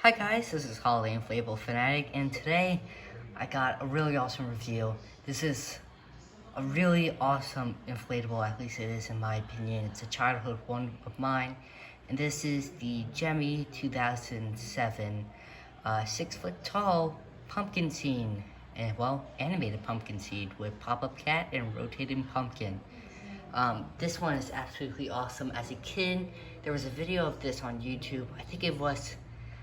Hi guys, this is Holiday Inflatable Fanatic, and today I got a really awesome review. This is a really awesome inflatable, at least it is in my opinion. It's a childhood one of mine, and this is the Gemmy 2007 6-foot tall pumpkin scene, and well, animated pumpkin seed with pop-up cat and rotating pumpkin. This one is absolutely awesome. As a kid, there was a video of this on YouTube. I think it was,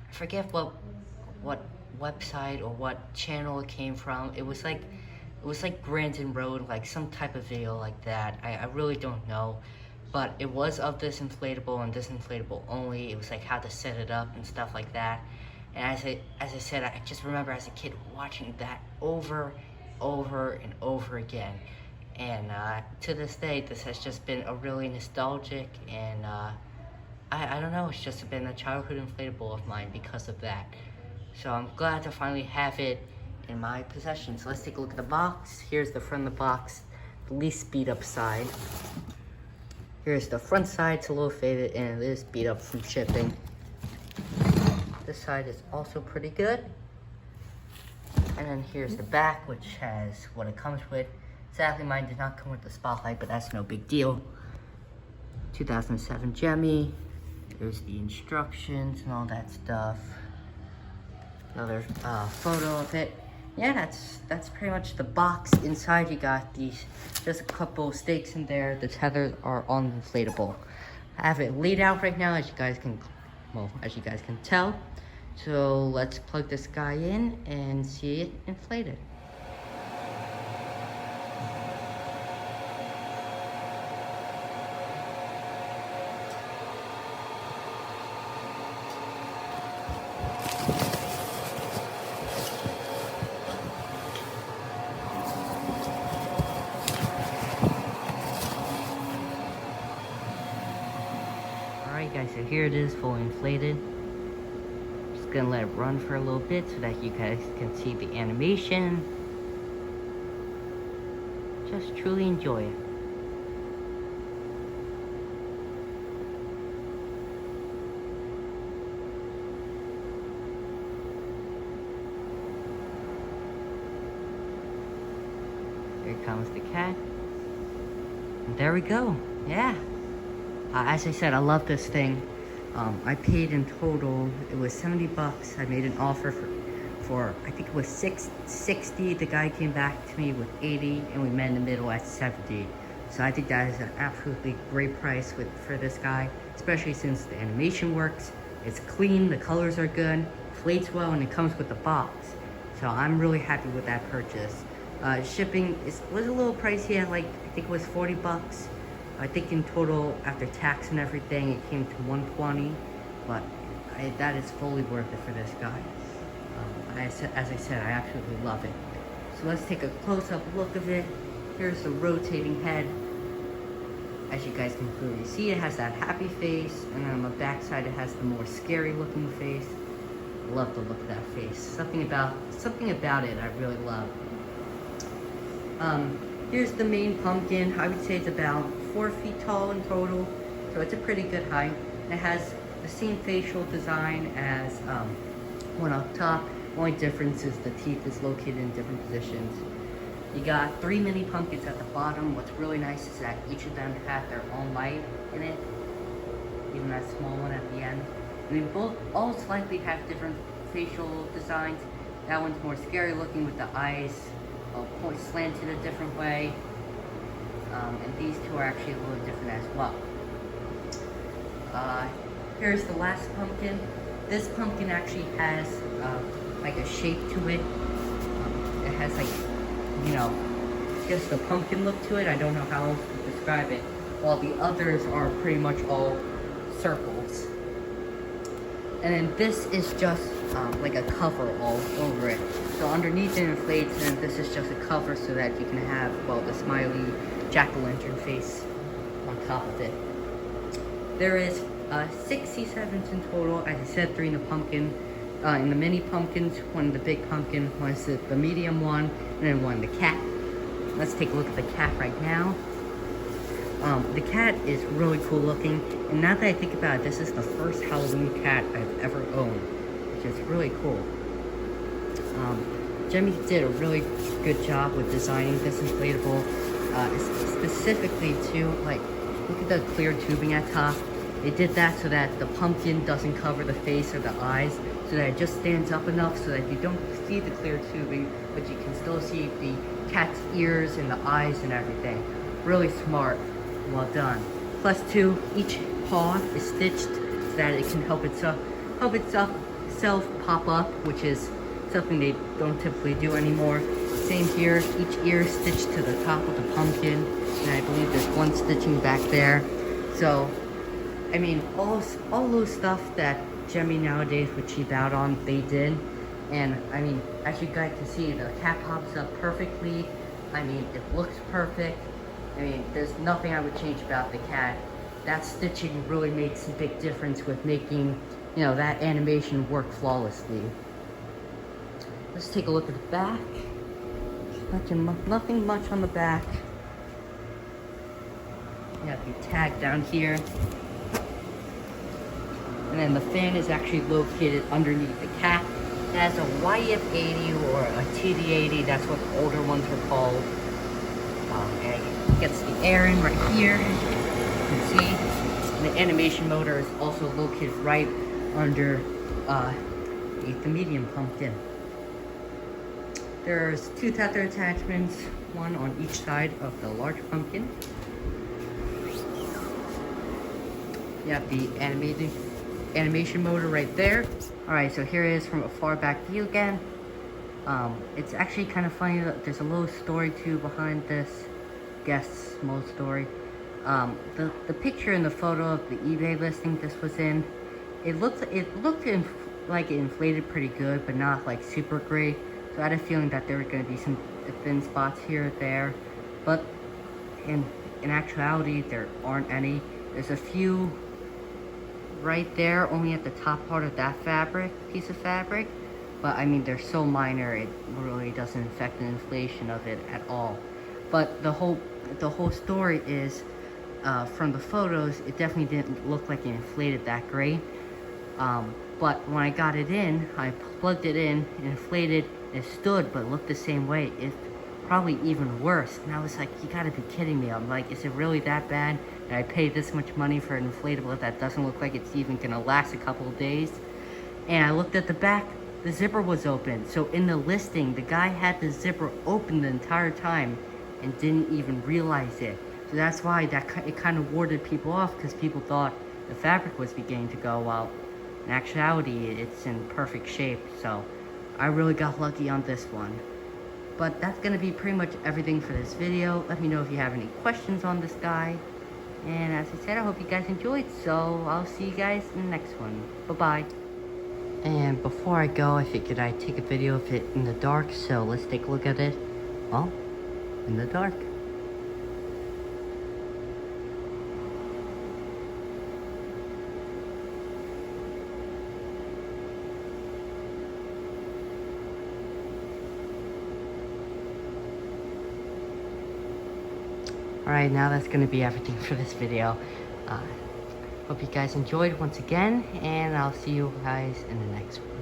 I forget what website or what channel it came from. It was like Grandin Road, like some type of video like that. I really don't know, but it was of this inflatable and this inflatable only. It was like how to set it up and stuff like that. And as I said, I just remember as a kid watching that over and over again. And to this day, this has just been a really nostalgic and I don't know, it's just been a childhood inflatable of mine because of that. So I'm glad to finally have it in my possession. So let's take a look at the box. Here's the front of the box, the least beat up side. Here's the front side, it's a little faded and it is beat up from shipping. This side is also pretty good. And then here's the back, which has what it comes with. Sadly, mine did not come with the spotlight, but that's no big deal. 2007 Gemmy. There's the instructions and all that stuff. Another photo of it. Yeah, that's pretty much the box. Inside, you got these, just a couple stakes in there. The tethers are inflatable. I have it laid out right now, as you guys can tell. So let's plug this guy in and see it inflated. Alright guys, so here it is, fully inflated. Just gonna let it run for a little bit so that you guys can see the animation. Just truly enjoy it. Here comes the cat. And there we go. Yeah. As I said, I love this thing. I paid in total, it was 70 bucks. I made an offer for I think it was $60. The guy came back to me with 80 and we met in the middle at 70. So I think that is an absolutely great price for this guy, especially since the animation works, it's clean, the colors are good, inflates well, and it comes with the box. So I'm really happy with that purchase. Shipping was a little pricey at I think it was 40 bucks. I think in total, after tax and everything, it came to 120, but that is fully worth it for this guy. As I said, I absolutely love it. So let's take a close-up look of it. Here's the rotating head. As you guys can clearly see, it has that happy face, and then on the back side, it has the more scary-looking face. I love the look of that face. Something about it I really love. Here's the main pumpkin. I would say it's about 4 feet tall in total, so it's a pretty good height. It has the same facial design as one up top. Only difference is the teeth is located in different positions. You got 3 mini pumpkins at the bottom. What's really nice is that each of them have their own light in it, even that small one at the end. And they all slightly have different facial designs. That one's more scary looking with the eyes slanted a different way. And these two are actually a little different as well. Here's the last pumpkin. This pumpkin actually has like a shape to it. It has just a pumpkin look to it. I don't know how else to describe it. While the others are pretty much all circles. And then this is just like a cover all over it. So underneath it inflates, and this is just a cover so that you can have, well, the smiley jack-o'-lantern face on top of it. There is 6 C7s in total. As I said, 3 in the pumpkin. In the mini pumpkins, 1 in the big pumpkin, 1 is the medium one, and then 1 in the cat. Let's take a look at the cat right now. The cat is really cool looking, and now that I think about it, this is the first Halloween cat I've ever owned. which is really cool. Gemmy did a really good job with designing this inflatable, specifically to, like, look at the clear tubing at top. They did that so that the pumpkin doesn't cover the face or the eyes, so that it just stands up enough so that you don't see the clear tubing, but you can still see the cat's ears and the eyes and everything. Really smart, well done. Plus two, each paw is stitched so that it can help itself pop up, which is something they don't typically do anymore. Same here, each ear is stitched to the top of the pumpkin, and I believe there's one stitching back there. So, I mean, all those stuff that Gemmy nowadays would cheap out on, they did. And I mean, as you guys can see, the cat pops up perfectly. I mean, it looks perfect. I mean, there's nothing I would change about the cat. That stitching really makes a big difference with making, you know, that animation work flawlessly. Let's take a look at the back. Nothing much on the back. You have the tag down here. And then the fan is actually located underneath the cat. It has a YF80 or a TD80, that's what the older ones were called. And it gets the air in right here. You can see. And the animation motor is also located right under the medium pumpkin. There's two tether attachments, one on each side of the large pumpkin. You have the animation motor right there. Alright, so here it is from a far back view again. It's actually kind of funny that there's a little story too behind this. Guess small story. The picture in the photo of the eBay listing this was in, it looked like it inflated pretty good, but not like super great. So I had a feeling that there were going to be some thin spots here or there, but in actuality there aren't any. There's a few right there, only at the top part of that piece of fabric, but I mean they're so minor it really doesn't affect the inflation of it at all. But the whole story is, from the photos, it definitely didn't look like it inflated that great. But when I got it in, I plugged it in, it inflated, it stood, but it looked the same way. It's probably even worse. And I was like, you gotta be kidding me. I'm like, is it really that bad that I paid this much money for an inflatable that doesn't look like it's even gonna last a couple of days? And I looked at the back, the zipper was open. So in the listing, the guy had the zipper open the entire time and didn't even realize it. So that's why it kind of warded people off, because people thought the fabric was beginning to go, while in actuality, it's in perfect shape. So I really got lucky on this one. But that's going to be pretty much everything for this video. Let me know if you have any questions on this guy. And as I said, I hope you guys enjoyed. So I'll see you guys in the next one. Bye-bye. And before I go, I figured I'd take a video of it in the dark. So let's take a look at it. Well, in the dark. Alright, now that's going to be everything for this video. Hope you guys enjoyed once again, and I'll see you guys in the next one.